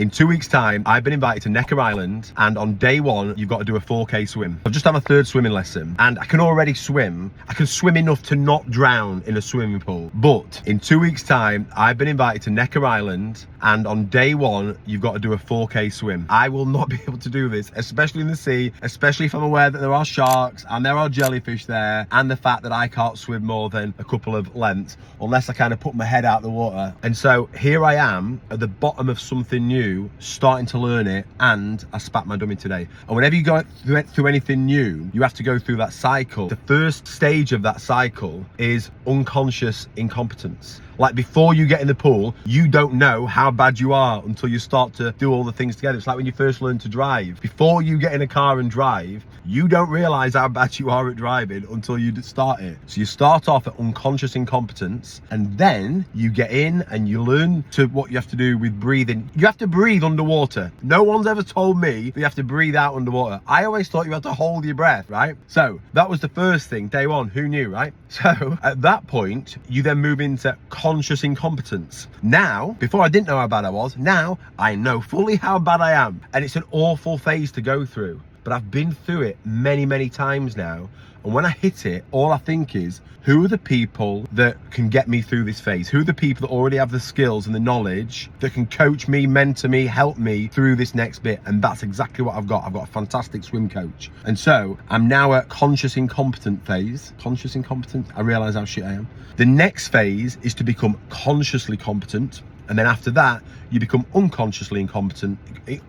In 2 weeks' time, I've been invited to Necker Island, and on day one, you've got to do a 4K swim. I've just had my third swimming lesson, and I can already swim. I can swim enough to not drown in a swimming pool. But in 2 weeks' time, I've been invited to Necker Island, and on day one, you've got to do a 4K swim. I will not be able to do this, especially in the sea, especially if I'm aware that there are sharks and there are jellyfish there, and the fact that I can't swim more than a couple of lengths unless I kind of put my head out the water. And so here I am at the bottom of something new, starting to learn it, and I spat my dummy today. And whenever you go through anything new, you have to go through that cycle. The first stage of that cycle is unconscious incompetence. Like, before you get in the pool, you don't know how bad you are until you start to do all the things together. It's like when you first learn to drive. Before you get in a car and drive, you don't realize how bad you are at driving until you start it. So you start off at unconscious incompetence, and then you get in and you learn to what you have to do with breathing. You have to breathe underwater. No one's ever told me that you have to breathe out underwater. I always thought you had to hold your breath, right? So that was the first thing, day one. Who knew, right? So at that point, you then move into conscious incompetence. Now, before I didn't know how bad I was, now I know fully how bad I am. And it's an awful phase to go through. But I've been through it many, many times now. And when I hit it, all I think is, who are the people that can get me through this phase? Who are the people that already have the skills and the knowledge that can coach me, mentor me, help me through this next bit? And that's exactly what I've got. I've got a fantastic swim coach. And so I'm now at conscious incompetent phase. Conscious incompetent? I realize how shit I am. The next phase is to become consciously competent. And then after that, you become unconsciously competent in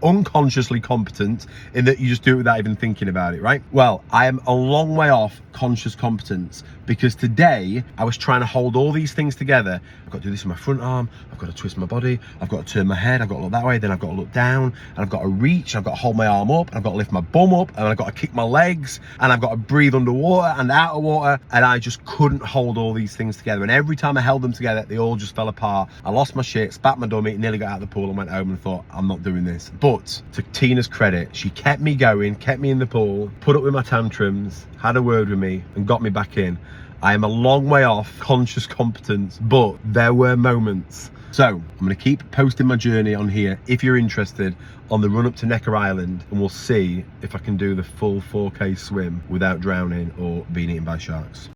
that you just do it without even thinking about it, right? Well, I am a long way off conscious competence, because today I was trying to hold all these things together. I've got to do this with my front arm, I've got to twist my body, I've got to turn my head, I've got to look that way, then I've got to look down, and I've got to reach, I've got to hold my arm up, and I've got to lift my bum up, and I've got to kick my legs, and I've got to breathe underwater and out of water, and I just couldn't hold all these things together. And every time I held them together, they all just fell apart. I lost my shit, spat my dummy, nearly got out of the pool and went home and thought, I'm not doing this. But to Tina's credit, she kept me going, kept me in the pool, put up with my tantrums, had a word with me and got me back in. I am a long way off conscious competence, but there were moments. So I'm going to keep posting my journey on here if you're interested, on the run up to Necker Island, and we'll see if I can do the full 4K swim without drowning or being eaten by sharks.